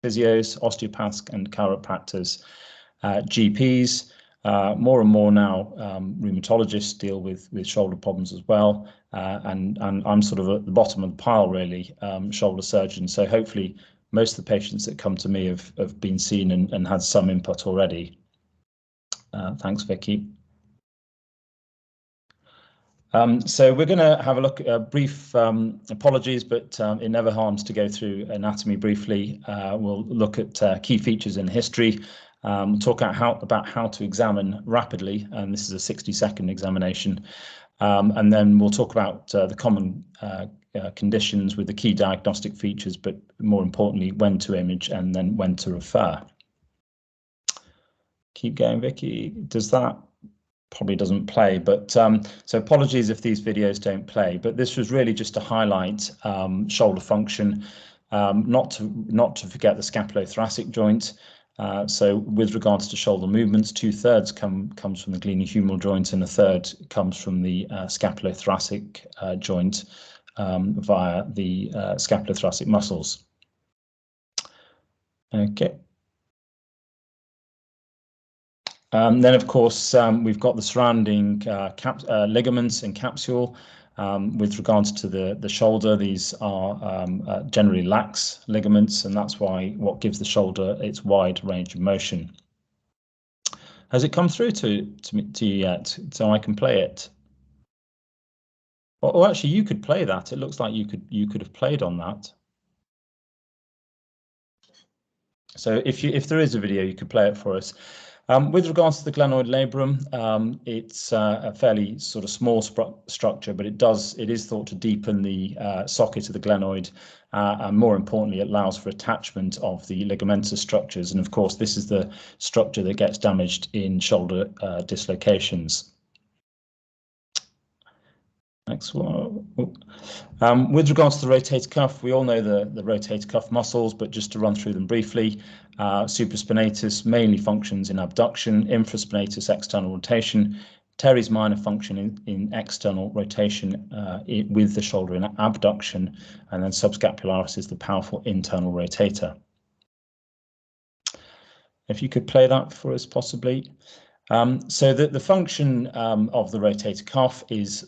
physios, osteopaths and chiropractors, GPs. More and more now, rheumatologists deal with shoulder problems as well, and I'm sort of at the bottom of the pile really, shoulder surgeons. So hopefully most of the patients that come to me have been seen and had some input already. Thanks, Vicky. So we're going to have a look at brief apologies, but it never harms to go through anatomy briefly. We'll look at key features in history. We'll talk about how to examine rapidly, and this is a 60-second examination. And then we'll talk about the common conditions with the key diagnostic features, but more importantly, when to image and then when to refer. Keep going, Vicky. Does that? Probably doesn't play, but so apologies if these videos don't play, but this was really just to highlight shoulder function, not to forget the scapulothoracic joint. So with regards to shoulder movements, 2/3 comes from the glenohumeral joint and 1/3 comes from the scapulothoracic joint via the scapulothoracic muscles. Okay. Then, of course, we've got the surrounding ligaments and capsule. With regards to the shoulder, these are generally lax ligaments, and that's what gives the shoulder its wide range of motion. Has it come through to you yet, so I can play it? Or actually, you could play that. It looks like you could have played on that. So if there is a video, you could play it for us. With regards to the glenoid labrum, it's a fairly sort of small structure, but it is thought to deepen the socket of the glenoid, and more importantly, it allows for attachment of the ligamentous structures. And of course, this is the structure that gets damaged in shoulder dislocations. Next one. With regards to the rotator cuff, we all know the rotator cuff muscles, but just to run through them briefly, supraspinatus mainly functions in abduction, infraspinatus external rotation, teres minor function in external rotation with the shoulder in abduction, and then subscapularis is the powerful internal rotator. If you could play that for us, possibly. So the function of the rotator cuff is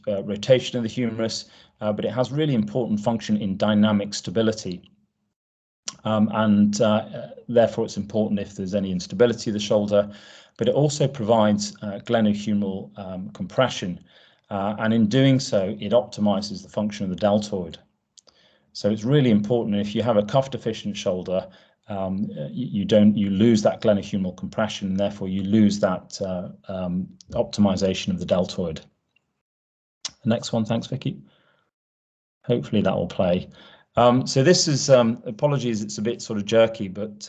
rotation of the humerus, but it has really important function in dynamic stability. And therefore it's important if there's any instability of the shoulder, but it also provides glenohumeral compression. And in doing so, it optimizes the function of the deltoid. So it's really important if you have a cuff deficient shoulder, you lose that glenohumeral compression, and therefore you lose that optimization of the deltoid. The next one, thanks, Vicky. Hopefully that will play. So this is, apologies, it's a bit sort of jerky, but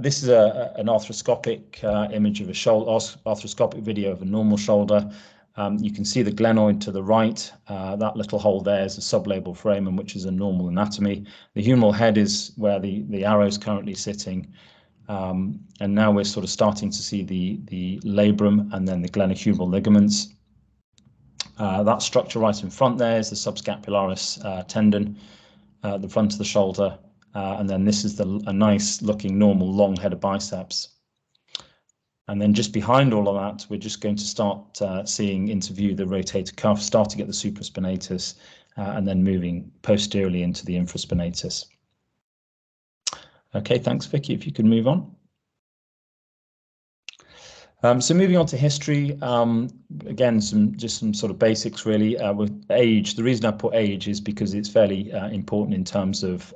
this is an arthroscopic image of a shoulder, arthroscopic video of a normal shoulder. You can see the glenoid to the right. That little hole there is a sublabral foramen, which is a normal anatomy. The humeral head is where the arrow is currently sitting. And now we're sort of starting to see the labrum and then the glenohumeral ligaments. That structure right in front there is the subscapularis tendon, the front of the shoulder. And then this is a nice looking normal long head of biceps. And then just behind all of that, we're just going to start seeing into view the rotator cuff, starting at the supraspinatus, and then moving posteriorly into the infraspinatus. Okay, thanks, Vicky. If you could move on. So moving on to history, again, just some sort of basics really. With age, the reason I put age is because it's fairly important in terms of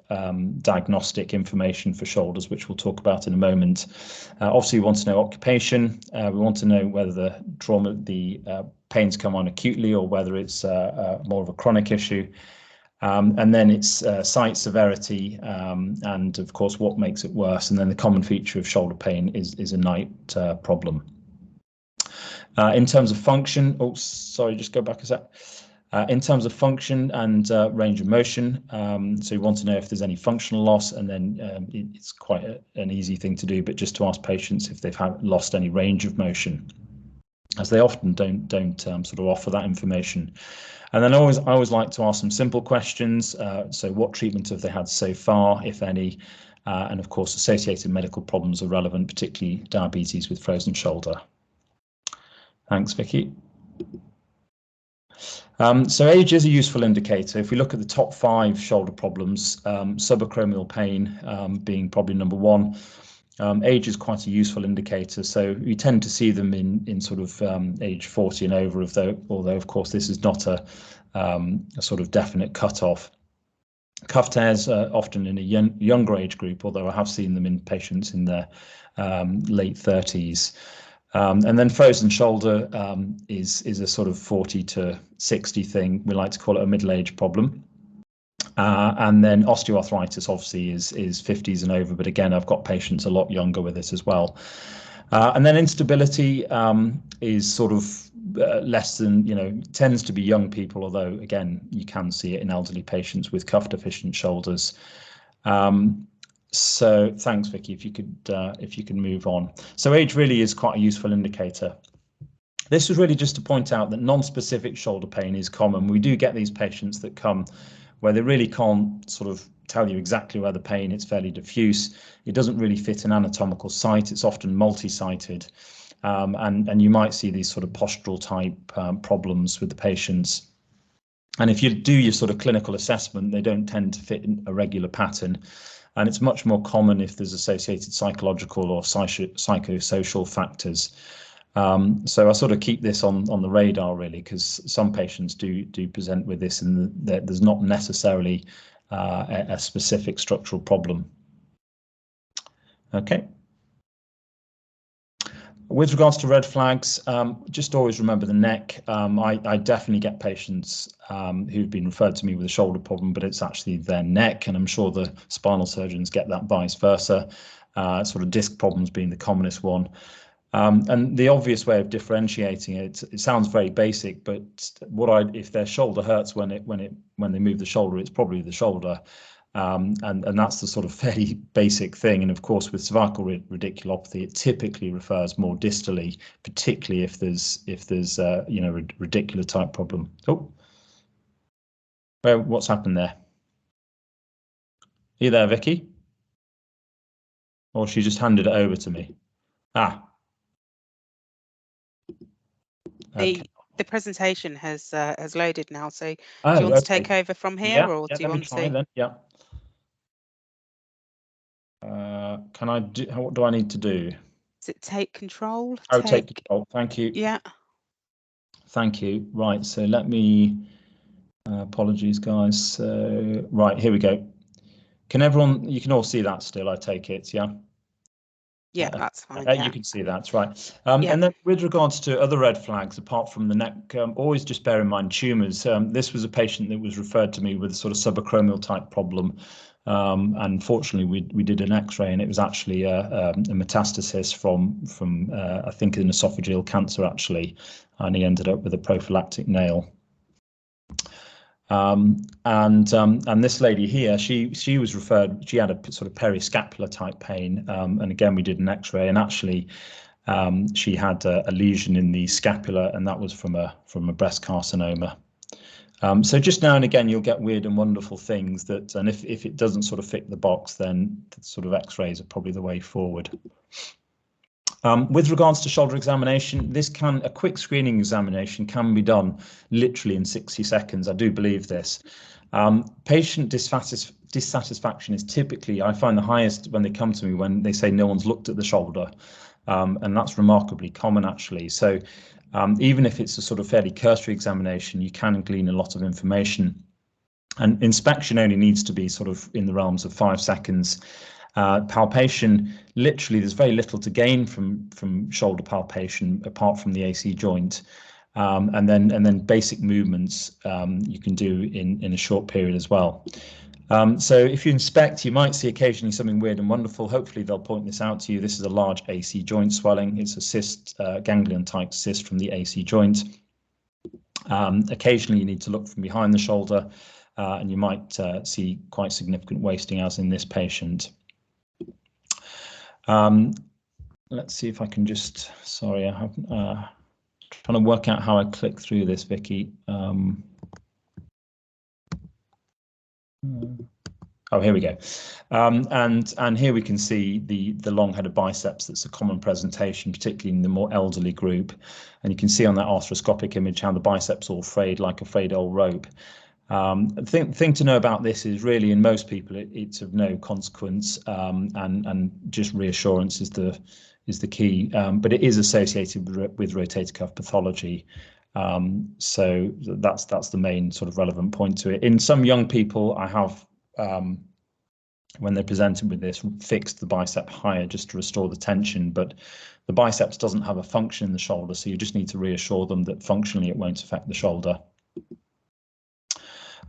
diagnostic information for shoulders, which we'll talk about in a moment. Obviously, we want to know occupation. We want to know whether the pains come on acutely or whether it's more of a chronic issue. And then it's site severity, and of course what makes it worse. And then the common feature of shoulder pain is a night problem. In terms of function, oh sorry, just go back a sec. In terms of function and range of motion, so you want to know if there's any functional loss, and then it's quite an easy thing to do, but just to ask patients if they've lost any range of motion. as they often don't sort of offer that information. And then I always like to ask some simple questions. So what treatment have they had so far, if any? And of course, associated medical problems are relevant, particularly diabetes with frozen shoulder. Thanks, Vicky. So age is a useful indicator. If we look at the top 5 shoulder problems, subacromial pain being probably number 1, age is quite a useful indicator. So we tend to see them in sort of age 40 and over, although of course this is not a sort of definite cutoff. Cuff tears are often in a younger age group, although I have seen them in patients in their late 30s. And then frozen shoulder is a sort of 40 to 60 thing. We like to call it a middle-age problem. And then osteoarthritis obviously is 50s and over, but again, I've got patients a lot younger with this as well. And then instability is sort of less than, tends to be young people, although again, you can see it in elderly patients with cuff deficient shoulders. So thanks, Vicky, if you could move on. So age really is quite a useful indicator. This was really just to point out that non-specific shoulder pain is common. We do get these patients that come where they really can't sort of tell you exactly where the pain, it's fairly diffuse. It doesn't really fit an anatomical site. It's often multi-sited. And you might see these sort of postural type problems with the patients. And if you do your sort of clinical assessment, they don't tend to fit in a regular pattern. And it's much more common if there's associated psychological or psychosocial factors. So I sort of keep this on the radar really, because some patients do present with this, and there's not necessarily a specific structural problem. Okay. With regards to red flags, just always remember the neck. I definitely get patients who've been referred to me with a shoulder problem, but it's actually their neck, and I'm sure the spinal surgeons get that vice versa. Sort of disc problems being the commonest one. And the obvious way of differentiating it sounds very basic, but if their shoulder hurts when they move the shoulder, it's probably the shoulder. And that's the sort of fairly basic thing. And of course, with cervical radiculopathy, it typically refers more distally, particularly if there's radicular type problem. Oh, well, what's happened there? Are you there, Vicky? Or she just handed it over to me? Ah. Okay. The presentation has loaded now. So do you want to take over from here, or do you want to? Then. Yeah. Can I do? What do I need to do? Is it take control? Oh, take control. Thank you. Yeah. Thank you. Right. So let me. Apologies, guys. So right, here we go. Can everyone? You can all see that still. I take it. Yeah. Yeah, that's fine. You can see that, right. And then with regards to other red flags, apart from the neck, always just bear in mind tumours. This was a patient that was referred to me with a sort of subacromial type problem. And fortunately, we did an X-ray, and it was actually a metastasis from I think an esophageal cancer actually, and he ended up with a prophylactic nail. And this lady here, she was referred. She had a sort of periscapular type pain, and again we did an X-ray, and actually she had a lesion in the scapula, and that was from a breast carcinoma. So just now and again you'll get weird and wonderful things that, and if it doesn't sort of fit the box, then the sort of X-rays are probably the way forward. With regards to shoulder examination, a quick screening examination can be done literally in 60 seconds. I do believe this. Patient dissatisfaction is typically, I find, the highest when they come to me when they say no one's looked at the shoulder. And that's remarkably common actually. So even if it's a sort of fairly cursory examination, you can glean a lot of information. And inspection only needs to be sort of in the realms of 5 seconds. Palpation, literally there's very little to gain from shoulder palpation apart from the AC joint, and then basic movements you can do in a short period as well. So if you inspect, you might see occasionally something weird and wonderful. Hopefully they'll point this out to you. This is a large AC joint swelling. It's a cyst, ganglion type cyst from the AC joint. Occasionally you need to look from behind the shoulder, and you might see quite significant wasting, as in this patient. Let's see if I can just, sorry, I haven't, trying to work out how I click through this, Vicky. Oh, here we go. And here we can see the long-headed biceps. That's a common presentation, particularly in the more elderly group. And you can see on that arthroscopic image how the biceps all frayed like a frayed old rope. The thing to know about this is really in most people it's of no consequence, and just reassurance is the key. But it is associated with rotator cuff pathology. So that's the main sort of relevant point to it. In some young people, I have, when they're presented with this, fixed the bicep higher just to restore the tension, but the biceps doesn't have a function in the shoulder, so you just need to reassure them that functionally it won't affect the shoulder.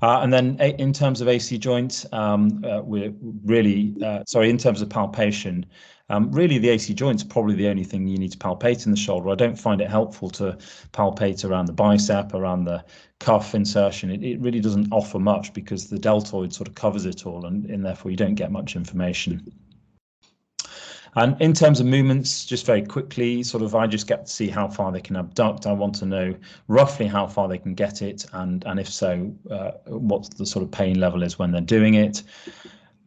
And then in terms of AC joint, we're really, sorry, in terms of palpation, really the AC joint's probably the only thing you need to palpate in the shoulder. I don't find it helpful to palpate around the bicep, around the cuff insertion. It really doesn't offer much because the deltoid sort of covers it all, and therefore you don't get much information. And in terms of movements, just very quickly, sort of I just get to see how far they can abduct. I want to know roughly how far they can get it, and if so, what the sort of pain level is when they're doing it.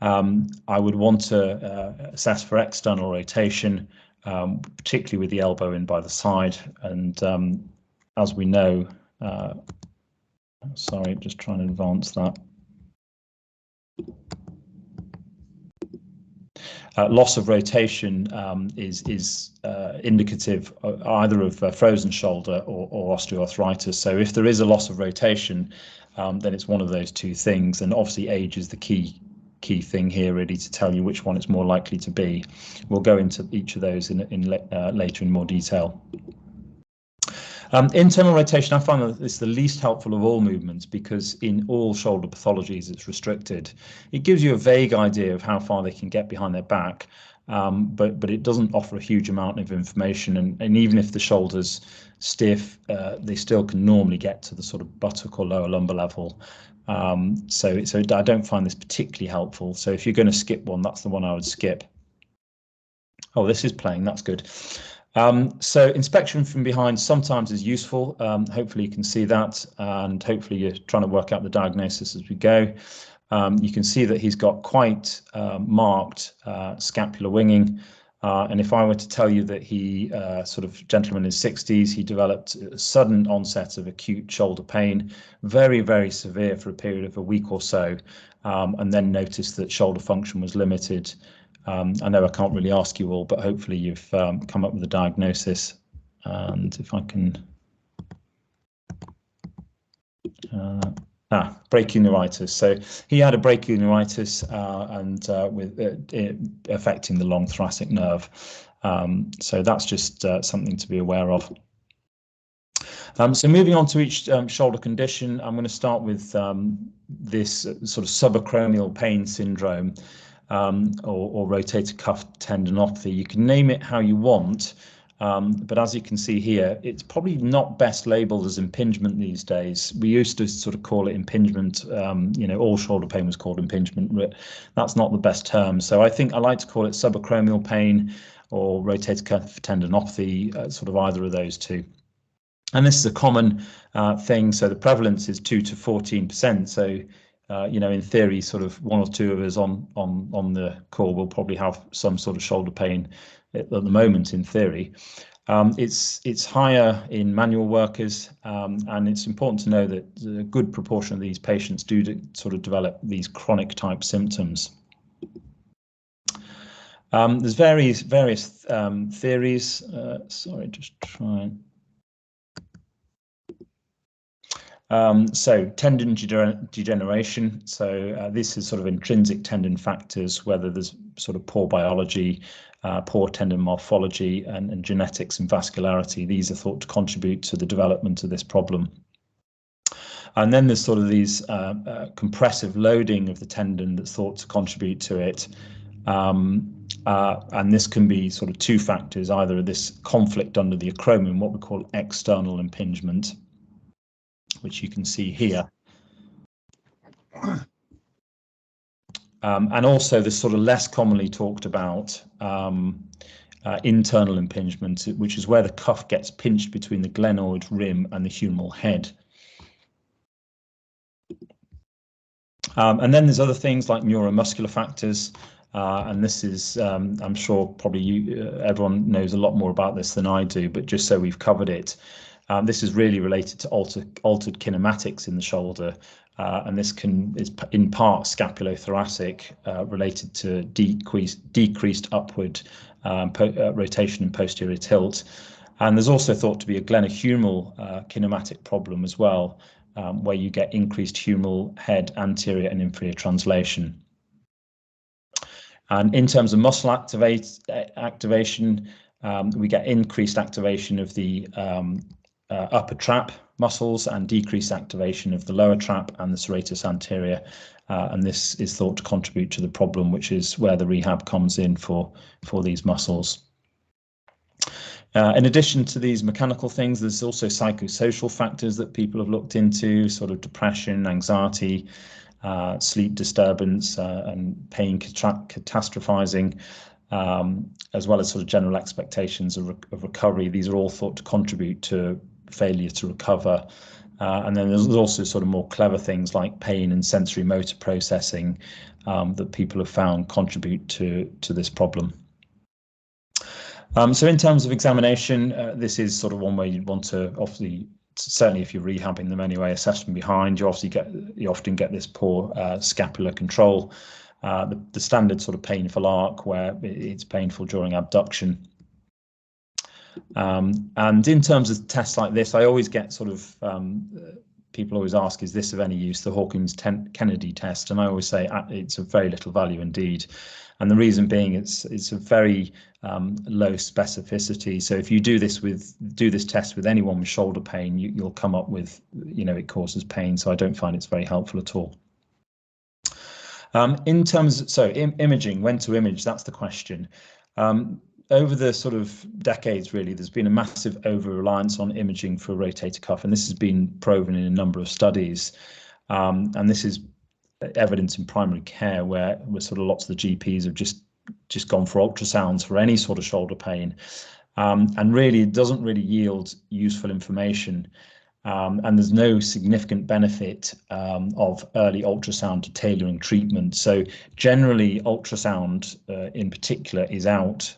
I would want to assess for external rotation, particularly with the elbow in by the side. And as we know, sorry, just trying to advance that. Loss of rotation is indicative either of frozen shoulder or osteoarthritis. So if there is a loss of rotation, then it's one of those two things. And obviously age is the key thing here, really, to tell you which one it's more likely to be. We'll go into each of those later in more detail. Internal rotation, I find that it's the least helpful of all movements because in all shoulder pathologies it's restricted. It gives you a vague idea of how far they can get behind their back, but it doesn't offer a huge amount of information, and even if the shoulder's stiff, they still can normally get to the sort of buttock or lower lumbar level. So I don't find this particularly helpful. So if you're going to skip one, that's the one I would skip. Oh, this is playing, that's good. So inspection from behind sometimes is useful. Hopefully you can see that, and hopefully you're trying to work out the diagnosis as we go. You can see that he's got quite marked scapular winging. And if I were to tell you that he, sort of gentleman in his 60s, he developed a sudden onset of acute shoulder pain, very, very severe for a period of a week or so, and then noticed that shoulder function was limited. I know I can't really ask you all, but hopefully you've come up with a diagnosis. And if I can, brachial neuritis. So he had a brachial neuritis, and with affecting the long thoracic nerve. So that's just something to be aware of. So moving on to each shoulder condition, I'm going to start with this sort of subacromial pain syndrome. Or rotator cuff tendinopathy. You can name it how you want, but as you can see here, it's probably not best labeled as impingement these days. We used to sort of call it impingement. You know, all shoulder pain was called impingement, but that's not the best term. So I think I like to call it subacromial pain or rotator cuff tendinopathy, sort of either of those two. And this is a common thing. So the prevalence is 2 to 14%. So you know, in theory, sort of one or two of us on the call will probably have some sort of shoulder pain at the moment, in theory. It's higher in manual workers, and it's important to know that a good proportion of these patients do sort of develop these chronic type symptoms. There's various theories. Sorry, just trying. So tendon degeneration. So this is sort of intrinsic tendon factors, whether there's sort of poor biology, poor tendon morphology, and genetics and vascularity. These are thought to contribute to the development of this problem. And then there's sort of these compressive loading of the tendon that's thought to contribute to it. And this can be sort of two factors, either this conflict under the acromion, what we call external impingement, which you can see here. And also this sort of less commonly talked about internal impingement, which is where the cuff gets pinched between the glenoid rim and the humeral head. And then there's other things like neuromuscular factors, and this is, I'm sure probably everyone knows a lot more about this than I do, but just so we've covered it, this is really related to altered kinematics in the shoulder, and this is in part scapulothoracic, related to decreased upward rotation and posterior tilt. And there's also thought to be a glenohumeral kinematic problem as well, where you get increased humeral head anterior and inferior translation. And in terms of muscle activation, we get increased activation of the upper trap muscles and decreased activation of the lower trap and the serratus anterior. And this is thought to contribute to the problem, which is where the rehab comes in for these muscles. In addition to these mechanical things, there's also psychosocial factors that people have looked into, sort of depression, anxiety, sleep disturbance, and pain catastrophizing, as well as sort of general expectations of recovery. These are all thought to contribute to failure to recover. And then there's also sort of more clever things like pain and sensory motor processing that people have found contribute to this problem. So in terms of examination, this is sort of one way you'd want to, obviously, certainly if you're rehabbing them anyway, assess from behind. You often get this poor scapular control, the standard sort of painful arc where it's painful during abduction. And in terms of tests like this, I always get sort of people always ask, is this of any use, the Hawkins-Kennedy test? And I always say it's of very little value indeed. And the reason being it's a very low specificity. So if you do this test with anyone with shoulder pain, you'll come up with, it causes pain. So I don't find it's very helpful at all. In terms of, imaging, when to image, that's the question. Over the sort of decades, really, there's been a massive over-reliance on imaging for rotator cuff, and this has been proven in a number of studies. And this is evidence in primary care where sort of lots of the GPs have just gone for ultrasounds for any sort of shoulder pain, and really it doesn't really yield useful information. And there's no significant benefit of early ultrasound to tailoring treatment. So generally, ultrasound in particular is out.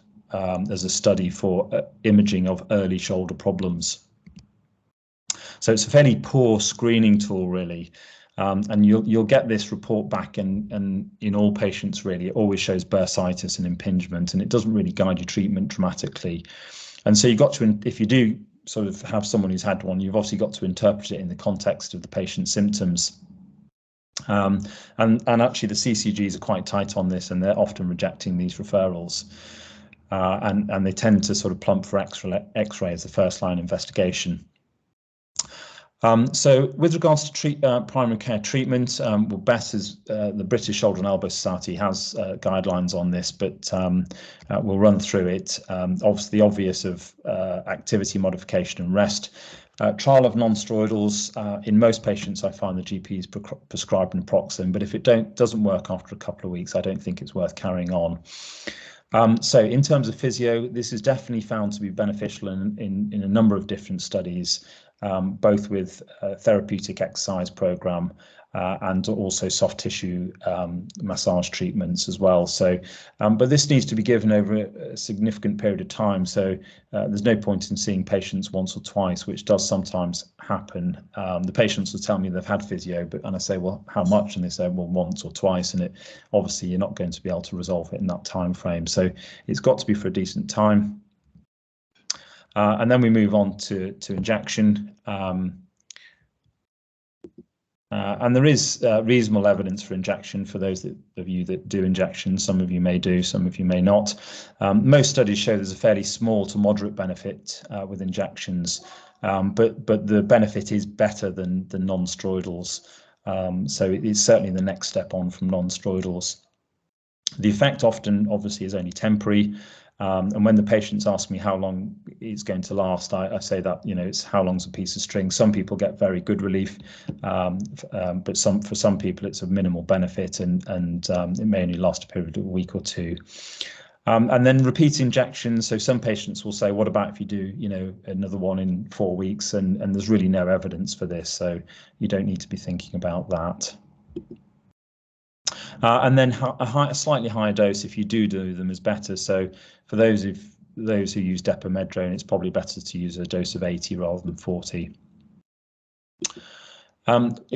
There's a study for imaging of early shoulder problems. So it's a fairly poor screening tool, really. And you'll get this report back, and in all patients, really, it always shows bursitis and impingement, and it doesn't really guide your treatment dramatically. And so you've got to, if you do sort of have someone who's had one, you've obviously got to interpret it in the context of the patient's symptoms. And actually, the CCGs are quite tight on this, and they're often rejecting these referrals. And they tend to sort of plump for X-ray as the first line investigation. So with regards to primary care treatment, well, BESS is the British Shoulder and Elbow Society has guidelines on this, but we'll run through it. Obviously, the obvious of activity modification and rest. Trial of non-steroidals. In most patients, I find the GPs prescribe naproxen, but if it doesn't work after a couple of weeks, I don't think it's worth carrying on. So in terms of physio, this is definitely found to be beneficial in a number of different studies, both with a therapeutic exercise program and also soft tissue massage treatments as well. So, but this needs to be given over a significant period of time. So there's no point in seeing patients once or twice, which does sometimes happen. The patients will tell me they've had physio, and I say, well, how much? And they say, well, once or twice. And obviously you're not going to be able to resolve it in that time frame. So it's got to be for a decent time. And then we move on to injection. And there is reasonable evidence for injection for those of you that do injections. Some of you may do, some of you may not. Most studies show there's a fairly small to moderate benefit with injections, but the benefit is better than the non-steroidals. So it's certainly the next step on from non-steroidals. The effect often, obviously, is only temporary. And when the patients ask me how long it's going to last, I say that, it's how long's a piece of string. Some people get very good relief, but for some people it's of minimal benefit, and it may only last a period of a week or two. And then repeat injections. So some patients will say, what about if you do, another one in 4 weeks? And there's really no evidence for this. So you don't need to be thinking about that. And then a slightly higher dose, if you do them, is better. So for those who use depomedrone, it's probably better to use a dose of 80 rather than 40.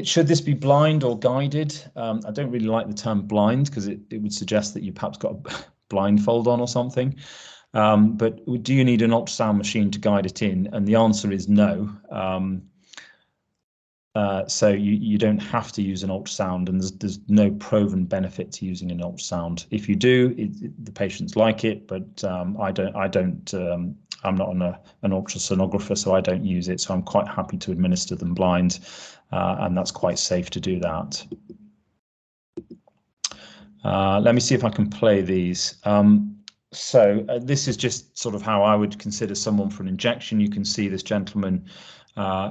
Should this be blind or guided? I don't really like the term blind because it would suggest that you perhaps got a blindfold on or something. But do you need an ultrasound machine to guide it in? And the answer is no. So you don't have to use an ultrasound, and there's no proven benefit to using an ultrasound. If you do, the patients like it, but I don't. I'm not an ultrasonographer, so I don't use it. So I'm quite happy to administer them blind, and that's quite safe to do that. Let me see if I can play these. So this is just sort of how I would consider someone for an injection. You can see this gentleman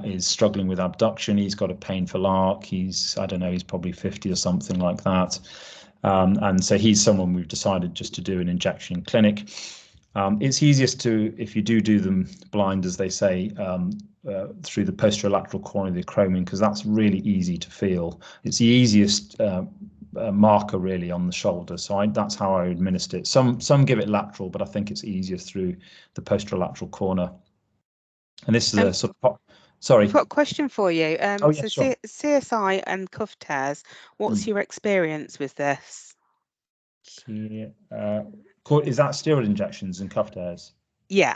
is struggling with abduction. He's got a painful arc. I don't know, he's probably 50 or something like that. And so he's someone we've decided just to do an injection in clinic. It's easiest if you do them blind, as they say, through the posterolateral corner of the acromion, because that's really easy to feel. It's the easiest marker really on the shoulder, so that's how I administer it. Some give it lateral, but I think it's easier through the posterolateral corner. And this is a sort of sorry. I've got a question for you. Oh, yeah, sure. CSI and cuff tears. What's your experience with this? Is that steroid injections and cuff tears? Yeah.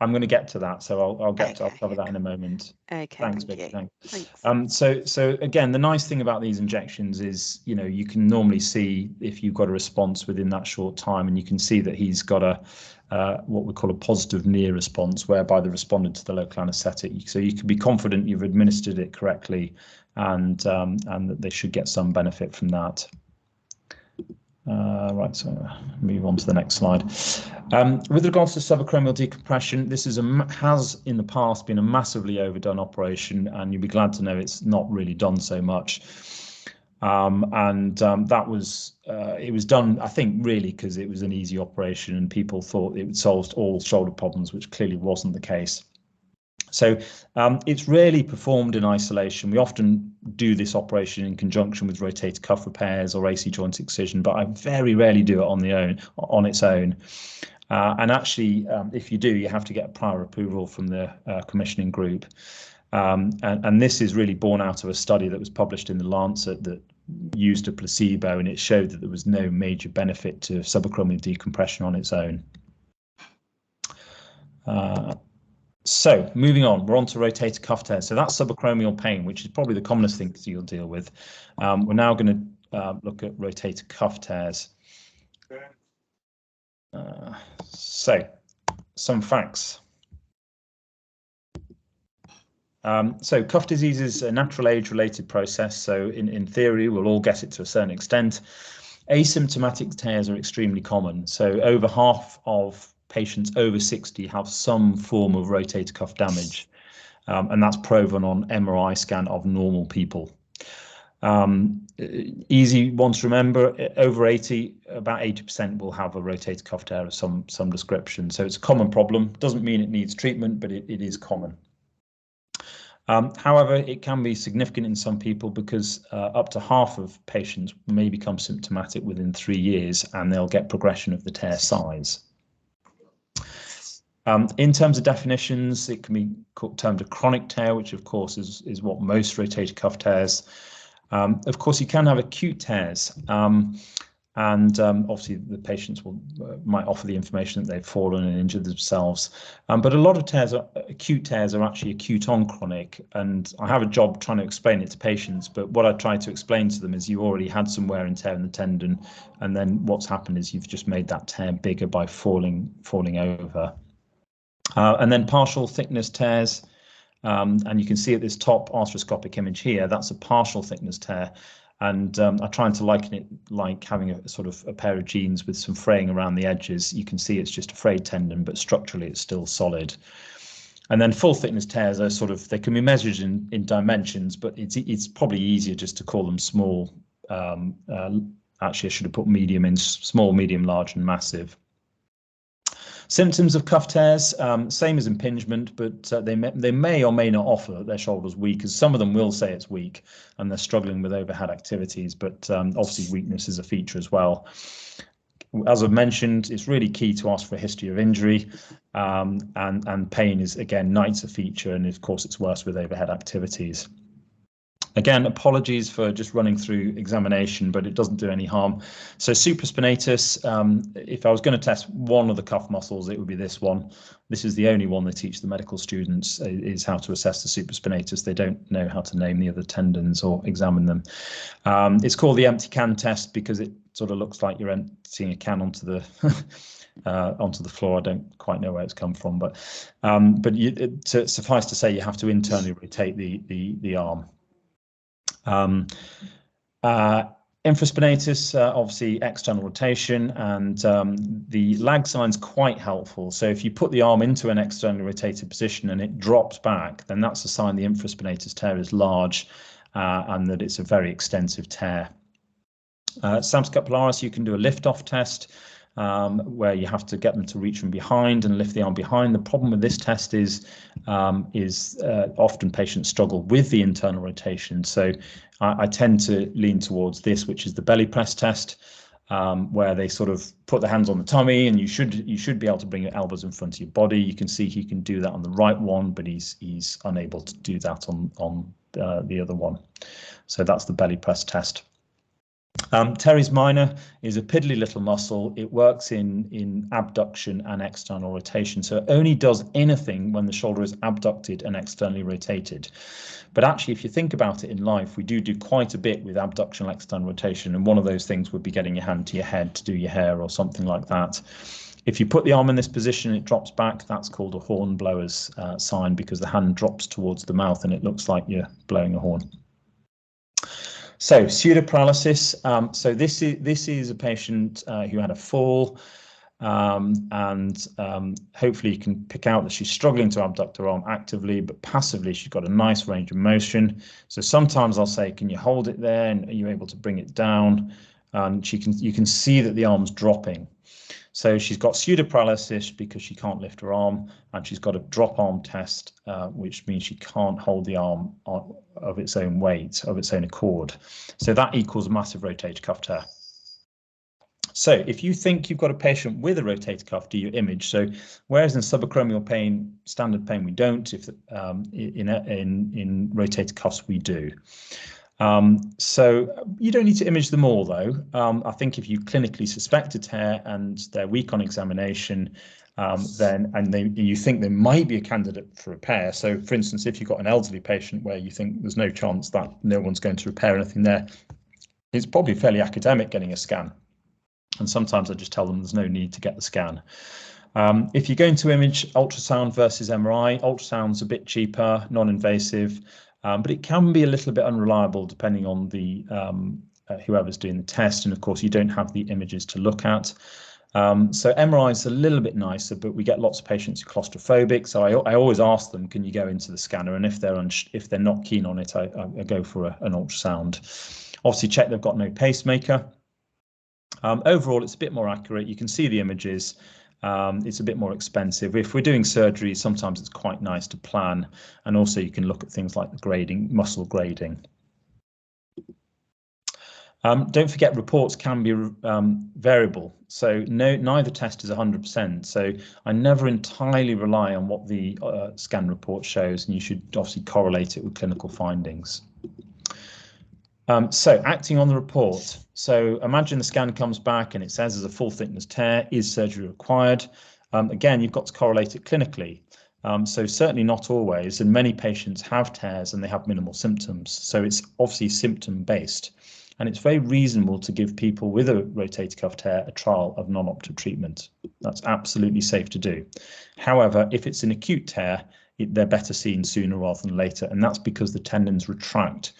I'm going to get to that, so I'll cover that in a moment. Okay. Thanks, Vicky. Thanks. So again, the nice thing about these injections is, you can normally see if you've got a response within that short time, and you can see that he's got what we call a positive near response, whereby they responded to the local anaesthetic. So you can be confident you've administered it correctly, and that they should get some benefit from that. Right, so move on to the next slide. With regards to subacromial decompression, this has in the past been a massively overdone operation, and you'll be glad to know it's not really done so much. That was it was done, I think, really because it was an easy operation and people thought it would solve all shoulder problems, which clearly wasn't the case. So it's rarely performed in isolation. We often do this operation in conjunction with rotator cuff repairs or AC joint excision, but I very rarely do it on its own. And actually, if you do, you have to get prior approval from the commissioning group. And this is really born out of a study that was published in the Lancet that used a placebo, and it showed that there was no major benefit to subacromial decompression on its own. So moving on, we're on to rotator cuff tears. So that's subacromial pain, which is probably the commonest thing you'll deal with. We're now going to look at rotator cuff tears. So some facts. So cuff disease is a natural age-related process. So in theory, we'll all get it to a certain extent. Asymptomatic tears are extremely common. So over half of patients over 60 have some form of rotator cuff damage, and that's proven on MRI scan of normal people. Easy one to remember, over 80, about 80% will have a rotator cuff tear of some description. So it's a common problem. Doesn't mean it needs treatment, but it is common. However, it can be significant in some people because up to half of patients may become symptomatic within 3 years, and they'll get progression of the tear size. In terms of definitions, it can be termed a chronic tear, which of course is what most rotator cuff tears. Of course, you can have acute tears, and obviously the patients might offer the information that they've fallen and injured themselves. But a lot of acute tears are actually acute on chronic, and I have a job trying to explain it to patients, but what I try to explain to them is you already had some wear and tear in the tendon, and then what's happened is you've just made that tear bigger by falling over. And then partial thickness tears, and you can see at this top arthroscopic image here, that's a partial thickness tear. And I'm trying to liken it like having a sort of a pair of jeans with some fraying around the edges. You can see it's just a frayed tendon, but structurally it's still solid. And then full thickness tears are they can be measured in dimensions, but it's probably easier just to call them small Actually, I should have put medium in, small, medium, large, and massive. Symptoms of cuff tears, same as impingement, but they may or may not offer that their shoulder's weak, as some of them will say it's weak and they're struggling with overhead activities, but obviously weakness is a feature as well. As I've mentioned, it's really key to ask for a history of injury, and pain is, again, night's a feature, and of course it's worse with overhead activities. Again, apologies for just running through examination, but it doesn't do any harm. So supraspinatus, if I was going to test one of the cuff muscles, it would be this one. This is the only one they teach the medical students, is how to assess the supraspinatus. They don't know how to name the other tendons or examine them. It's called the empty can test because it sort of looks like you're emptying a can onto the onto the floor. I don't quite know where it's come from, but suffice to say, you have to internally rotate the arm. Infraspinatus, obviously external rotation, and the lag sign's quite helpful. So if you put the arm into an externally rotated position and it drops back, then that's a sign the infraspinatus tear is large and that it's a very extensive tear. Subscapularis, you can do a lift-off test where you have to get them to reach from behind and lift the arm behind. The problem with this test is often patients struggle with the internal rotation. So I tend to lean towards this, which is the belly press test, where they sort of put their hands on the tummy, and you should be able to bring your elbows in front of your body. You can see he can do that on the right one, but he's unable to do that on the other one. So that's the belly press test. Teres minor is a piddly little muscle. It works in abduction and external rotation. So it only does anything when the shoulder is abducted and externally rotated. But actually, if you think about it in life, we do quite a bit with abduction and external rotation. And one of those things would be getting your hand to your head to do your hair or something like that. If you put the arm in this position and it drops back, that's called a horn blower's sign, because the hand drops towards the mouth and it looks like you're blowing a horn. So pseudoparalysis. So this is a patient who had a fall, and hopefully you can pick out that she's struggling to abduct her arm actively, but passively she's got a nice range of motion. So sometimes I'll say, can you hold it there, and are you able to bring it down? And you can see that the arm's dropping. So she's got pseudoparalysis because she can't lift her arm, and she's got a drop arm test, which means she can't hold the arm of its own weight, of its own accord. So that equals a massive rotator cuff tear. So if you think you've got a patient with a rotator cuff, do your image. So whereas in subacromial pain, standard pain, we don't, if in rotator cuffs we do. So you don't need to image them all, though. I think if you clinically suspect a tear and they're weak on examination, you think there might be a candidate for repair. So, for instance, if you've got an elderly patient where you think there's no chance that no one's going to repair anything there, it's probably fairly academic getting a scan. And sometimes I just tell them there's no need to get the scan. If you're going to image, ultrasound versus MRI, ultrasound's a bit cheaper, non-invasive. But it can be a little bit unreliable depending on the whoever's doing the test, and of course you don't have the images to look at. So MRI is a little bit nicer, but we get lots of patients who are claustrophobic. So I always ask them, can you go into the scanner? And if they're not keen on it, I go for an ultrasound. Obviously check they've got no pacemaker. Overall, it's a bit more accurate. You can see the images. It's a bit more expensive. If we're doing surgery, sometimes it's quite nice to plan, and also you can look at things like the grading, muscle grading. Don't forget, reports can be variable, so neither test is 100%. So I never entirely rely on what the scan report shows, and you should obviously correlate it with clinical findings. So acting on the report. So imagine the scan comes back and it says there's a full thickness tear. Is surgery required? Again, you've got to correlate it clinically. So certainly not always, and many patients have tears and they have minimal symptoms. So it's obviously symptom based, and it's very reasonable to give people with a rotator cuff tear a trial of non-operative treatment. That's absolutely safe to do. However, if it's an acute tear, they're better seen sooner rather than later, and that's because the tendons retract.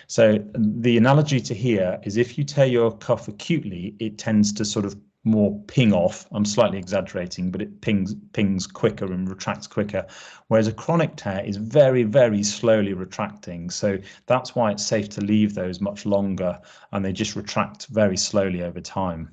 So the analogy to here is if you tear your cuff acutely, it tends to sort of more ping off. I'm slightly exaggerating, but it pings quicker and retracts quicker, whereas a chronic tear is very, very slowly retracting. So that's why it's safe to leave those much longer, and they just retract very slowly over time.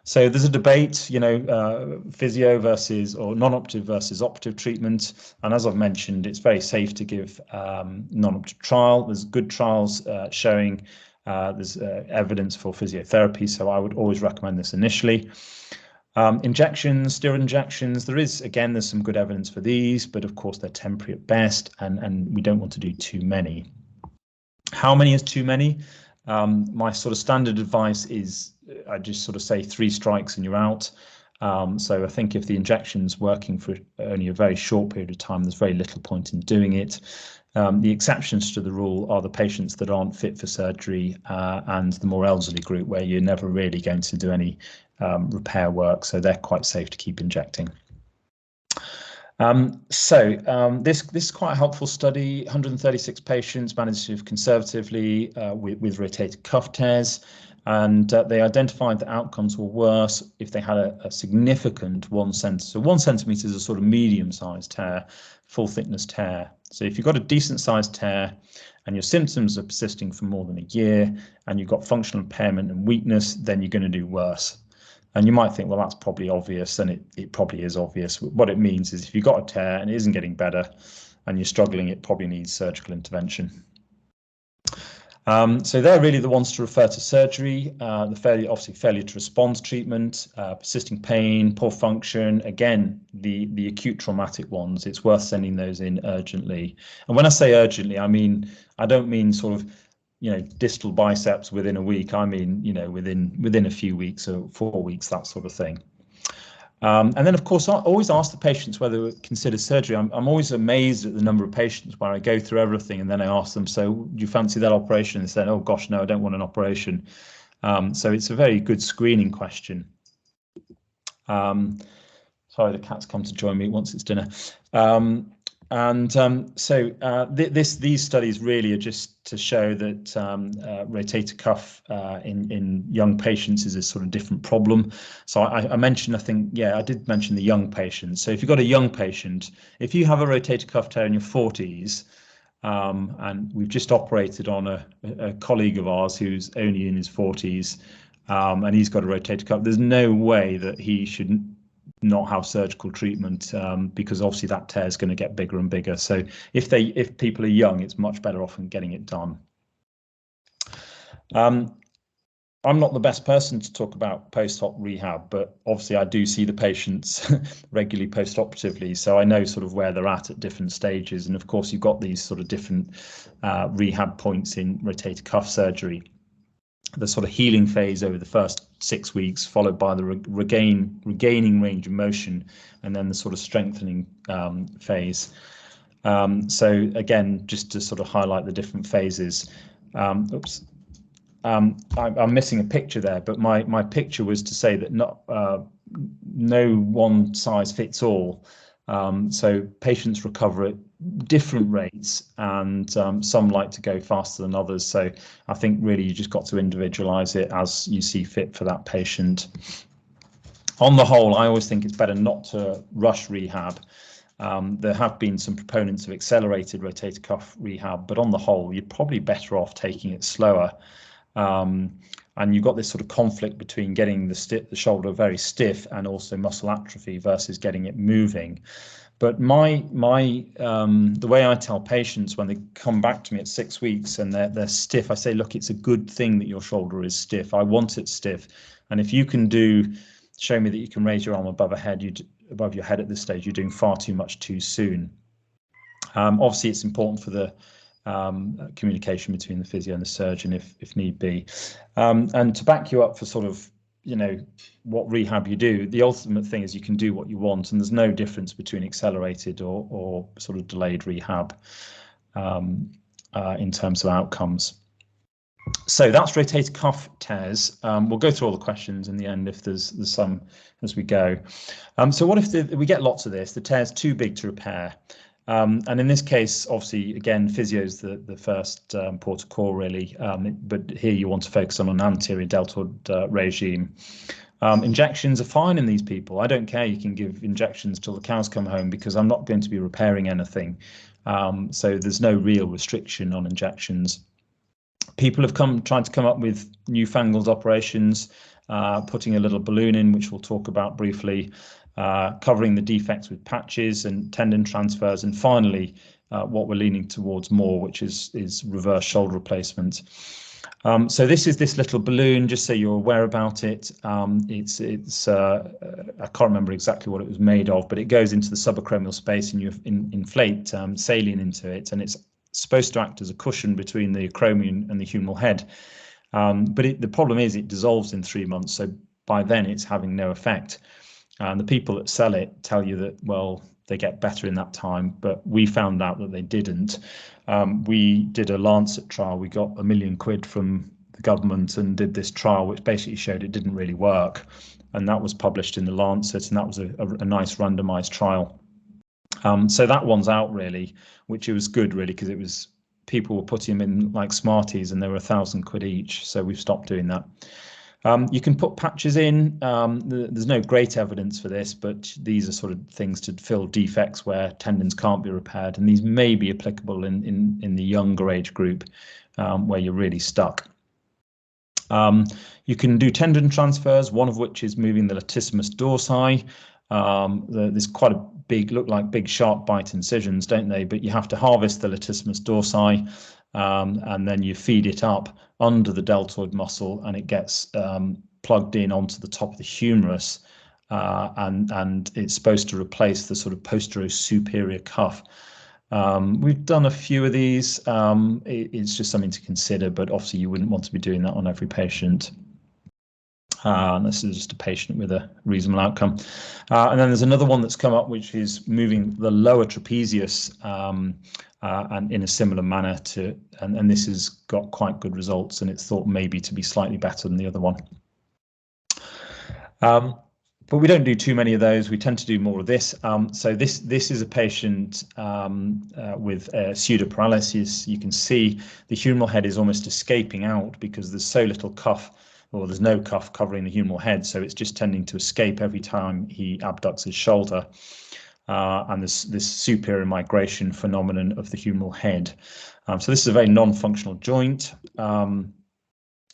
So there's a debate, you know, physio versus or non-operative versus operative treatment. And as I've mentioned, it's very safe to give non-operative trial. There's good trials showing there's evidence for physiotherapy. So I would always recommend this initially. Injections, steroid injections, there's some good evidence for these, but of course they're temporary at best, and we don't want to do too many. How many is too many? My sort of standard advice is I just sort of say 3 strikes and you're out. So I think if the injection's working for only a very short period of time, there's very little point in doing it. The exceptions to the rule are the patients that aren't fit for surgery and the more elderly group where you're never really going to do any repair work. So they're quite safe to keep injecting. This is quite a helpful study. 136 patients managed to live conservatively with rotator cuff tears, and they identified that outcomes were worse if they had a significant 1 centimeter. So 1 centimeter is a sort of medium-sized tear, full thickness tear. So if you've got a decent-sized tear and your symptoms are persisting for more than a year and you've got functional impairment and weakness, then you're going to do worse. And you might think, well, that's probably obvious, and it probably is obvious. What it means is if you've got a tear and it isn't getting better and you're struggling, it probably needs surgical intervention. So they're really the ones to refer to surgery. The failure to respond to treatment, persisting pain, poor function. Again, the acute traumatic ones, it's worth sending those in urgently. And when I say urgently, I don't mean sort of, you know, distal biceps within a week. I mean, you know, within a few weeks or 4 weeks, that sort of thing. And then, of course, I always ask the patients whether they consider surgery. I'm always amazed at the number of patients where I go through everything and then I ask them, so do you fancy that operation? And they say, oh gosh, no, I don't want an operation. So it's a very good screening question. Sorry, the cat's come to join me once it's dinner. These studies really are just to show that rotator cuff in young patients is a sort of different problem. So I mentioned, I did mention the young patient. So if you've got a young patient, if you have a rotator cuff tear in your 40s, and we've just operated on a colleague of ours who's only in his 40s, and he's got a rotator cuff, there's no way that he should not have surgical treatment, because obviously that tear is going to get bigger and bigger. So if people are young, it's much better off in getting it done. I'm not the best person to talk about post-op rehab, but obviously I do see the patients regularly post-operatively, so I know sort of where they're at different stages. And of course, you've got these sort of different rehab points in rotator cuff surgery. The sort of healing phase over the first 6 weeks, followed by the regaining range of motion, and then the sort of strengthening phase. So again, just to sort of highlight the different phases. I'm missing a picture there, but my picture was to say that no one size fits all. So patients recover at different rates, and some like to go faster than others. So I think really you just got to individualize it as you see fit for that patient. On the whole, I always think it's better not to rush rehab. There have been some proponents of accelerated rotator cuff rehab, but on the whole, you're probably better off taking it slower. And you've got this sort of conflict between getting the shoulder very stiff and also muscle atrophy versus getting it moving. But the way I tell patients when they come back to me at 6 weeks and they're stiff, I say, look, it's a good thing that your shoulder is stiff. I want it stiff. And if you can show me that you can raise your arm above your head at this stage, you're doing far too much too soon. Obviously, it's important for the communication between the physio and the surgeon if need be. And to back you up for sort of, you know, what rehab you do, the ultimate thing is you can do what you want, and there's no difference between accelerated or sort of delayed rehab in terms of outcomes. So that's rotator cuff tears. We'll go through all the questions in the end if there's some as we go. So what if we get lots of this? The tear's too big to repair. And in this case, obviously, again, physio is the first port of call, really. But here you want to focus on an anterior deltoid regime. Injections are fine in these people. I don't care. You can give injections till the cows come home because I'm not going to be repairing anything. So there's no real restriction on injections. People have tried to come up with newfangled operations, putting a little balloon in, which we'll talk about briefly, covering the defects with patches and tendon transfers, and finally, what we're leaning towards more, which is reverse shoulder replacement. So this is this little balloon, just so you're aware about it. It's I can't remember exactly what it was made of, but it goes into the subacromial space and you inflate saline into it, and it's supposed to act as a cushion between the acromion and the humeral head. But the problem is it dissolves in 3 months, so by then it's having no effect. And the people that sell it tell you that, well, they get better in that time, but we found out that they didn't. We did a Lancet trial. We got £1 million from the government and did this trial, which basically showed it didn't really work. And that was published in the Lancet, and that was a nice randomized trial. So that one's out, really, which it was good, really, because it was people were putting them in like Smarties and they were £1,000 each. So we've stopped doing that. You can put patches in. There's no great evidence for this, but these are sort of things to fill defects where tendons can't be repaired, and these may be applicable in the younger age group where you're really stuck. You can do tendon transfers, one of which is moving the latissimus dorsi. There's quite a look like big sharp bite incisions, don't they? But you have to harvest the latissimus dorsi, and then you feed it up under the deltoid muscle, and it gets plugged in onto the top of the humerus, and it's supposed to replace the sort of posterior superior cuff. We've done a few of these. It's just something to consider, but obviously you wouldn't want to be doing that on every patient. And this is just a patient with a reasonable outcome. And then there's another one that's come up, which is moving the lower trapezius and in a similar manner to, and this has got quite good results, and it's thought maybe to be slightly better than the other one. But we don't do too many of those. We tend to do more of this. So this is a patient with pseudoparalysis. You can see the humeral head is almost escaping out because there's so little cuff, or there's no cuff covering the humeral head, so it's just tending to escape every time he abducts his shoulder. And this superior migration phenomenon of the humeral head. So this is a very non-functional joint.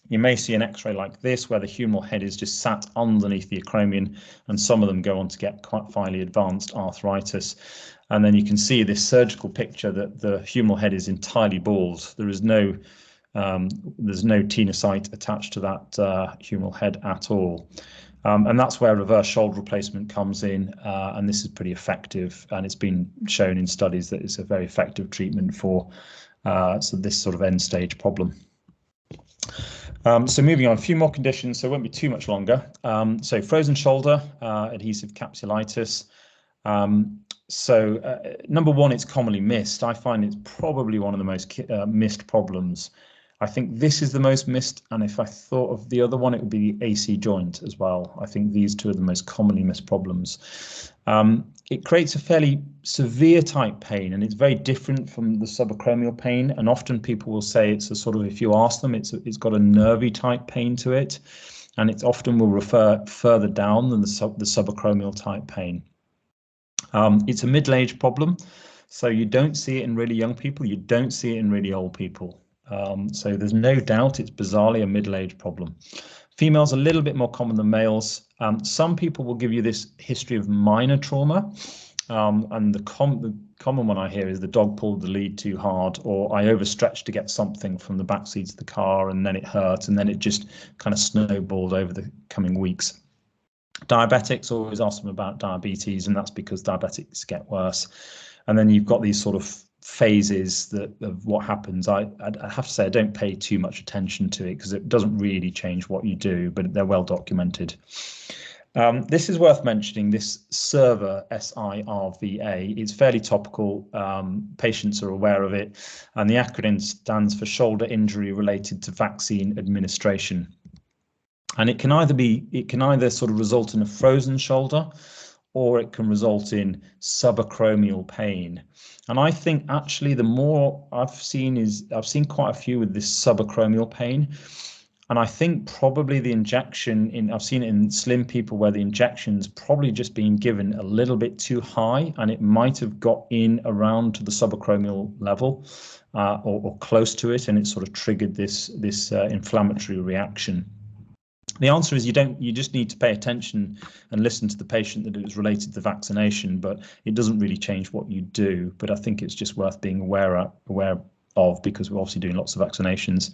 You may see an X-ray like this, where the humeral head is just sat underneath the acromion, and some of them go on to get quite finely advanced arthritis. And then you can see this surgical picture that the humeral head is entirely bald. There's no tenocyte attached to that humeral head at all. And that's where reverse shoulder replacement comes in, and this is pretty effective, and it's been shown in studies that it's a very effective treatment for this sort of end stage problem. So moving on, a few more conditions, so it won't be too much longer. So frozen shoulder, adhesive capsulitis. Number one, it's commonly missed. I find it's probably one of the most missed problems. I think this is the most missed, and if I thought of the other one, it would be the AC joint as well. I think these two are the most commonly missed problems. It creates a fairly severe type pain, and it's very different from the subacromial pain. And often people will say it's a sort of, if you ask them, it's got a nervy type pain to it, and it often will refer further down than the subacromial type pain. It's a middle-aged problem, so you don't see it in really young people. You don't see it in really old people. So there's no doubt it's bizarrely a middle-aged problem. Females are a little bit more common than males. Some people will give you this history of minor trauma, and the common one I hear is the dog pulled the lead too hard, or I overstretched to get something from the back seat of the car and then it hurt, and then it just kind of snowballed over the coming weeks. Diabetics always ask them about diabetes, and that's because diabetics get worse. And then you've got these sort of phases of what happens. I have to say I don't pay too much attention to it because it doesn't really change what you do, but they're well documented. This is worth mentioning, this SIRVA, S-I-R-V-A. It's fairly topical. Patients are aware of it, and the acronym stands for shoulder injury related to vaccine administration. And it can either sort of result in a frozen shoulder, or it can result in subacromial pain. And I think actually the more I've seen quite a few with this subacromial pain. And I think probably the injection I've seen it in slim people where the injection's probably just been given a little bit too high, and it might have got in around to the subacromial level or close to it, and it sort of triggered this inflammatory reaction. The answer is you just need to pay attention and listen to the patient that it was related to vaccination, but it doesn't really change what you do. But I think it's just worth being aware of, because we're obviously doing lots of vaccinations.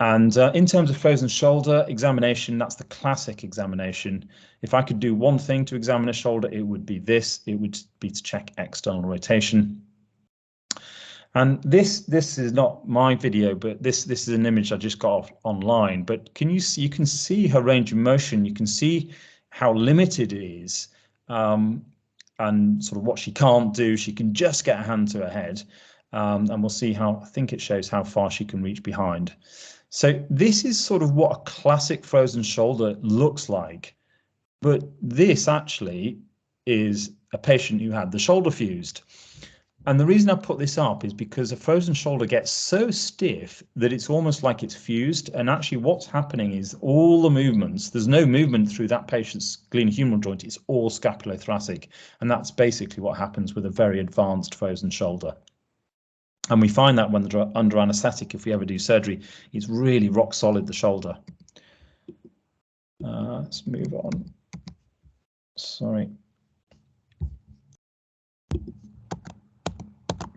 And in terms of frozen shoulder examination, that's the classic examination. If I could do one thing to examine a shoulder, it would be this. It would be to check external rotation. And this is not my video, but this is an image I just got off online. But you can see her range of motion. You can see how limited it is, and sort of what she can't do. She can just get a hand to her head, and we'll see how. I think it shows how far she can reach behind. So this is sort of what a classic frozen shoulder looks like, but this actually is a patient who had the shoulder fused. And the reason I put this up is because a frozen shoulder gets so stiff that it's almost like it's fused. And actually what's happening is all the movements, there's no movement through that patient's glenohumeral joint, it's all scapulothoracic. And that's basically what happens with a very advanced frozen shoulder. And we find that when they're under anaesthetic, if we ever do surgery, it's really rock solid, the shoulder. Let's move on. Sorry.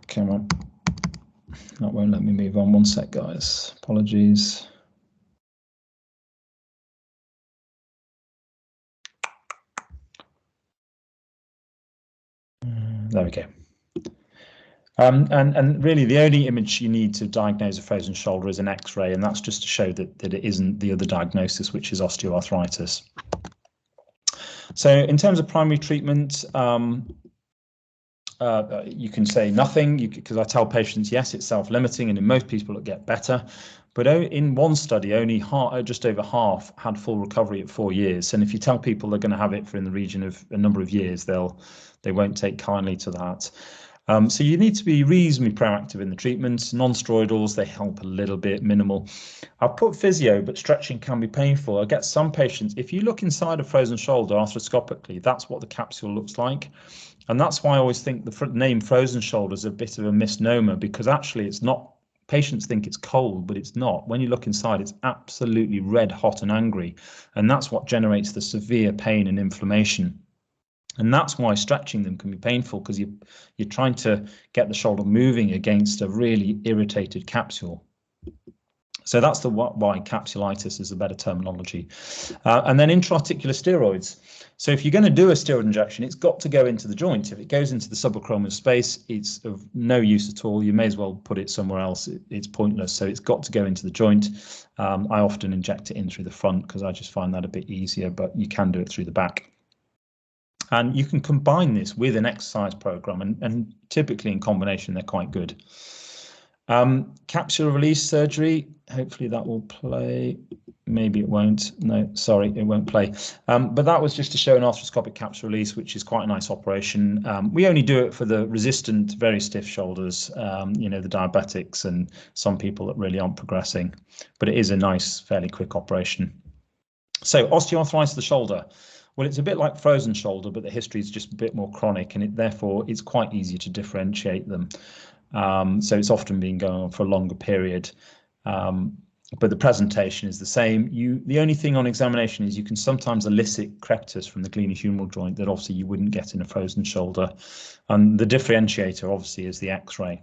Come on. That won't let me move on. One sec, guys. Apologies. There we go. And really the only image you need to diagnose a frozen shoulder is an X-ray, and that's just to show that it isn't the other diagnosis, which is osteoarthritis. So in terms of primary treatment, you can say nothing, because I tell patients, yes, it's self-limiting, and in most people it get better. But in one study, only just over half had full recovery at 4 years. And if you tell people they're going to have it for in the region of a number of years, they won't take kindly to that. So you need to be reasonably proactive in the treatments. Non-steroidals, they help a little bit, minimal. I've put physio, but stretching can be painful. I get some patients, if you look inside a frozen shoulder arthroscopically, that's what the capsule looks like. And that's why I always think the name frozen shoulder is a bit of a misnomer, because actually it's not, patients think it's cold, but it's not. When you look inside, it's absolutely red hot and angry. And that's what generates the severe pain and inflammation. And that's why stretching them can be painful, because you're trying to get the shoulder moving against a really irritated capsule. So that's why capsulitis is a better terminology. And then intra-articular steroids. So if you're going to do a steroid injection, it's got to go into the joint. If it goes into the subacromial space, it's of no use at all. You may as well put it somewhere else. It's pointless. So it's got to go into the joint. I often inject it in through the front because I just find that a bit easier, but you can do it through the back. And you can combine this with an exercise program, and typically in combination, they're quite good. Capsular release surgery, hopefully that will play. Maybe it won't. No, sorry, it won't play. But that was just to show an arthroscopic capsular release, which is quite a nice operation. We only do it for the resistant, very stiff shoulders, you know, the diabetics and some people that really aren't progressing. But it is a nice, fairly quick operation. So osteoarthritis of the shoulder. Well, it's a bit like frozen shoulder, but the history is just a bit more chronic, and therefore it's quite easy to differentiate them. So it's often been going on for a longer period, but the presentation is the same. The only thing on examination is you can sometimes elicit crepitus from the glenohumeral joint that obviously you wouldn't get in a frozen shoulder. And the differentiator obviously is the X-ray.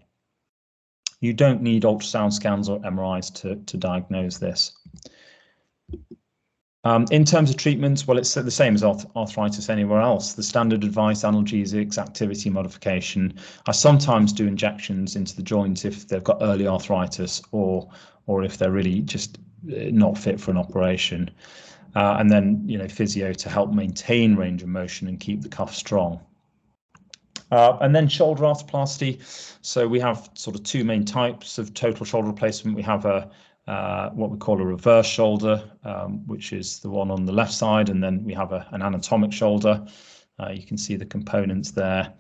You don't need ultrasound scans or MRIs to diagnose this. In terms of treatments, well, it's the same as arthritis anywhere else. The standard advice, analgesics, activity modification. I sometimes do injections into the joint if they've got early arthritis or if they're really just not fit for an operation. And then, you know, physio to help maintain range of motion and keep the cuff strong. And then shoulder arthroplasty. So we have sort of two main types of total shoulder replacement. We have a what we call a reverse shoulder, which is the one on the left side, and then we have an anatomic shoulder. You can see the components there.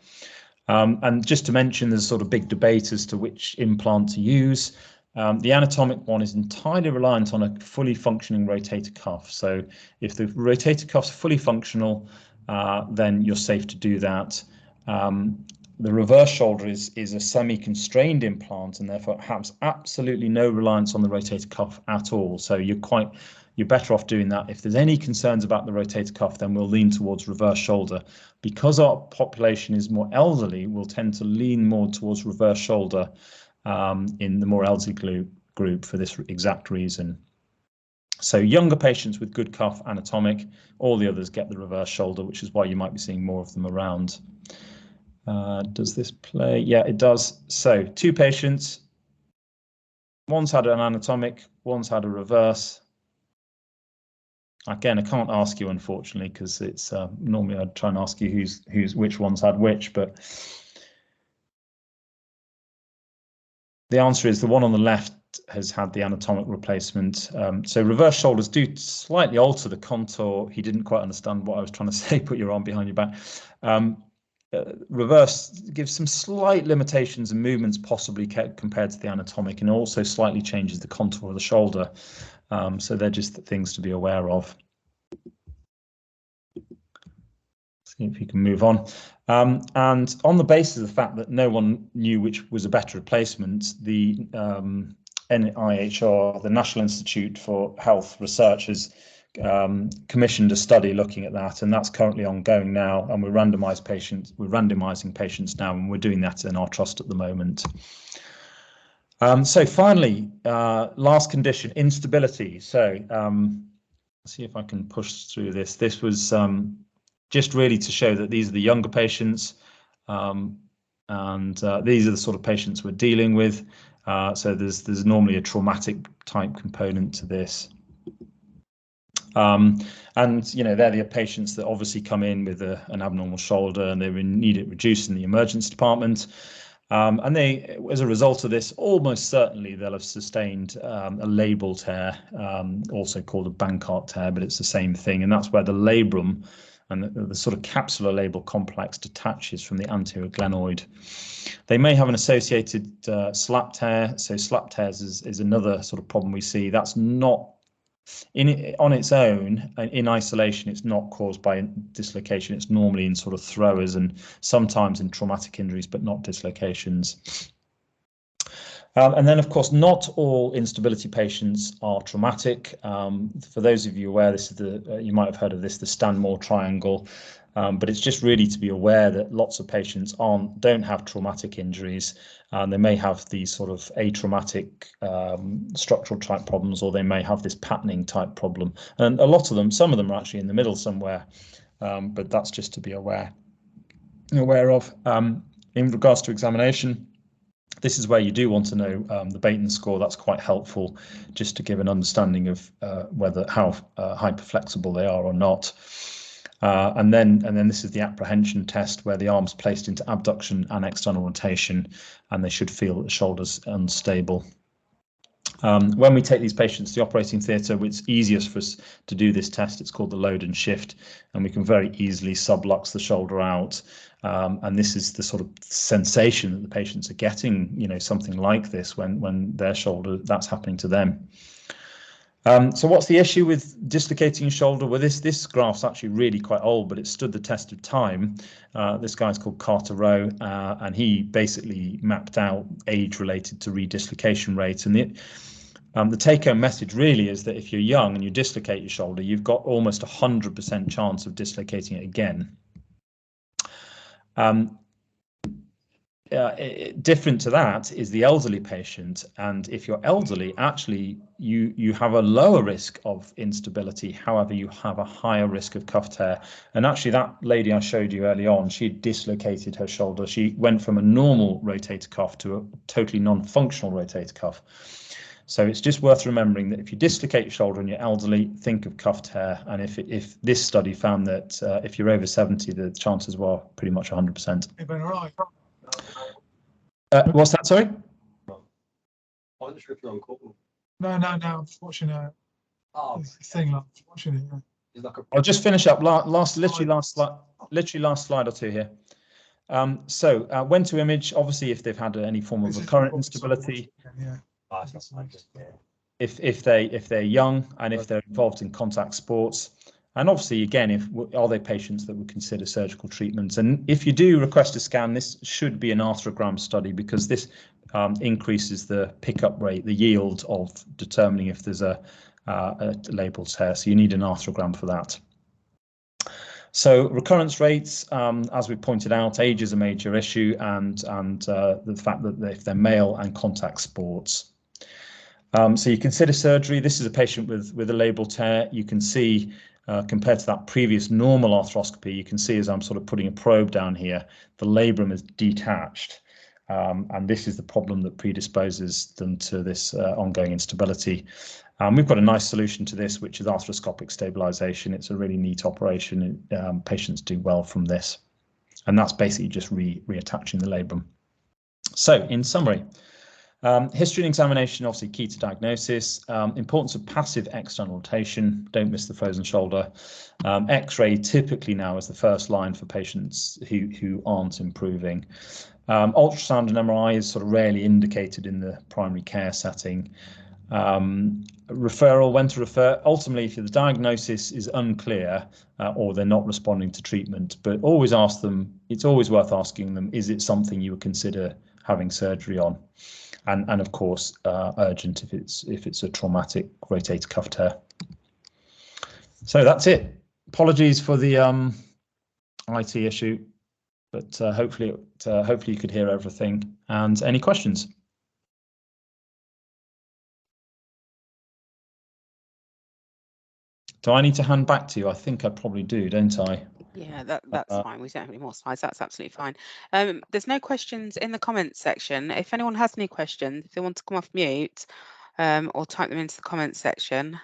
And just to mention, there's sort of big debate as to which implant to use. The anatomic one is entirely reliant on a fully functioning rotator cuff. So if the rotator cuff's fully functional, then you're safe to do that. The reverse shoulder is a semi-constrained implant, and therefore has absolutely no reliance on the rotator cuff at all. So you're better off doing that. If there's any concerns about the rotator cuff, then we'll lean towards reverse shoulder. Because our population is more elderly, we'll tend to lean more towards reverse shoulder in the more elderly group for this exact reason. So younger patients with good cuff, anatomic, all the others get the reverse shoulder, which is why you might be seeing more of them around. Does this play? Yeah, it does. So 2 patients, one's had an anatomic, one's had a reverse. Again, I can't ask you, unfortunately, because it's normally I'd try and ask you which one's had which, but the answer is the one on the left has had the anatomic replacement. So reverse shoulders do slightly alter the contour. He didn't quite understand what I was trying to say, put your arm behind your back. Reverse gives some slight limitations and movements possibly compared to the anatomic, and also slightly changes the contour of the shoulder. So they're just the things to be aware of. See if you can move on. And on the basis of the fact that no one knew which was a better replacement, the NIHR, the National Institute for Health Research, has commissioned a study looking at that, and that's currently ongoing now, and we're randomizing patients now, and we're doing that in our trust at the moment. So finally, last condition, instability. So let's see if I can push through this. This was just really to show that these are the younger patients, and these are the sort of patients we're dealing with. So there's normally a traumatic type component to this. And they're the patients that obviously come in with an abnormal shoulder, and they need it reduced in the emergency department. And they, as a result of this, almost certainly they'll have sustained a labral tear, also called a Bankart tear, but it's the same thing. And that's where the labrum and the sort of capsular labral complex detaches from the anterior glenoid. They may have an associated slap tear. So slap tears is another sort of problem we see. That's not on its own, in isolation, it's not caused by dislocation. It's normally in sort of throwers and sometimes in traumatic injuries, but not dislocations. And then, of course, not all instability patients are traumatic. For those of you aware, this is you might have heard of this, the Stanmore triangle. But it's just really to be aware that lots of patients don't have traumatic injuries, and they may have these sort of atraumatic structural type problems, or they may have this patterning type problem. And a lot of them, some of them are actually in the middle somewhere, but that's just to be aware of. In regards to examination, this is where you do want to know the Baton score. That's quite helpful just to give an understanding of how hyperflexible they are or not. And then this is the apprehension test, where the arm's placed into abduction and external rotation, and they should feel that the shoulder's unstable. When we take these patients to the operating theatre, it's easiest for us to do this test. It's called the load and shift, and we can very easily sublux the shoulder out. And this is the sort of sensation that the patients are getting, something like this when their shoulder, that's happening to them. So what's the issue with dislocating your shoulder? Well, this graph's actually really quite old, but it stood the test of time. This guy's called Carter Rowe, and he basically mapped out age related to redislocation rates. And the take-home message really is that if you're young and you dislocate your shoulder, you've got almost 100% chance of dislocating it again. Different to that is the elderly patient, and if you're elderly, actually you have a lower risk of instability. However, you have a higher risk of cuff tear. And actually, that lady I showed you early on, she dislocated her shoulder. She went from a normal rotator cuff to a totally non-functional rotator cuff. So it's just worth remembering that if you dislocate your shoulder and you're elderly, think of cuff tear. And if this study found that if you're over 70, the chances were pretty much 100%. What's that, sorry? I'm not sure if you're on call. No, unfortunately, thing like unfortunately. I'll just finish up literally last slide or two here. So when to image, obviously if they've had any form of recurrent instability, if they're young and if they're involved in contact sports, and obviously again, are they patients that would consider surgical treatments? And if you do request a scan, this should be an arthrogram study, because this increases the pickup rate, the yield of determining if there's a labral tear. So you need an arthrogram for that. So recurrence rates, as we pointed out, age is a major issue, and the fact that if they're male and contact sports. So you consider surgery. This is a patient with a labral tear. You can see, compared to that previous normal arthroscopy, you can see as I'm sort of putting a probe down here, the labrum is detached. And this is the problem that predisposes them to this ongoing instability. We've got a nice solution to this, which is arthroscopic stabilization. It's a really neat operation. Patients do well from this. And that's basically just reattaching the labrum. So in summary, history and examination, obviously key to diagnosis. Importance of passive external rotation. Don't miss the frozen shoulder. X-ray typically now is the first line for patients who aren't improving. Ultrasound and MRI is sort of rarely indicated in the primary care setting. Referral, when to refer. Ultimately, if the diagnosis is unclear or they're not responding to treatment, but always ask them, it's always worth asking them, is it something you would consider having surgery on? And of course, urgent if it's a traumatic rotator cuff tear. So that's it. Apologies for the IT issue, but hopefully you could hear everything. And any questions? Do I need to hand back to you? I think I probably do, don't I? Yeah, that's fine. We don't have any more slides. That's absolutely fine. There's no questions in the comments section. If anyone has any questions, if they want to come off mute or type them into the comments section,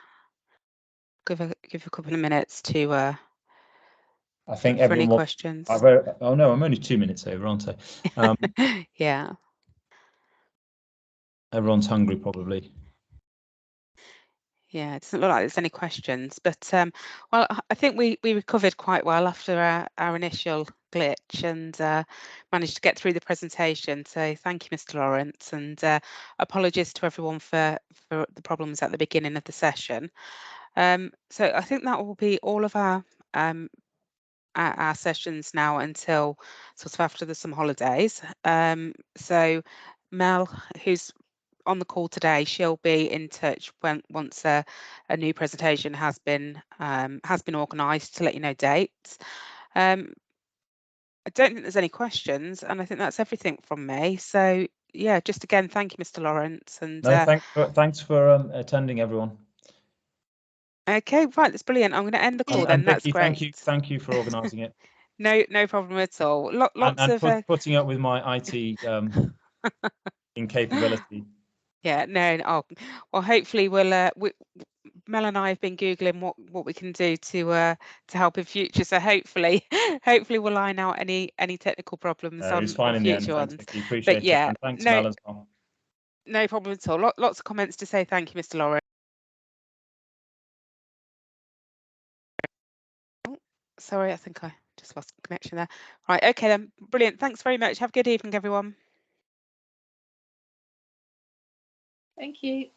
give a couple of minutes to. I think for any questions. Oh no, I'm only 2 minutes over, aren't I? Yeah. Everyone's hungry, probably. Yeah, it doesn't look like there's any questions, but well, I think we recovered quite well after our initial glitch and managed to get through the presentation. So thank you, Mr. Lawrence, and apologies to everyone for the problems at the beginning of the session. So I think that will be all of our sessions now until sort of after the summer holidays. So Mel, who's on the call today, she'll be in touch once a new presentation has been organised to let you know dates. I don't think there's any questions, and I think that's everything from me. So yeah, just again, thank you, Mr. Lawrence. And no, thanks for attending, everyone. Okay, right, that's brilliant. I'm going to end the call then. And Vicky, that's great. Thank you for organising it. No problem at all. Lots of putting up with my IT incapability. Yeah, no. Oh, well, hopefully we'll. Mel and I have been googling what we can do to help in future. So hopefully we'll iron out any technical problems on future ones. Thanks, Vicky. Appreciate but yeah, it. And thanks, Mel, as well. No problem at all. Lots of comments to say thank you, Mr. Lawrence. Oh, sorry, I think I just lost connection there. Right, okay then. Brilliant. Thanks very much. Have a good evening, everyone. Thank you.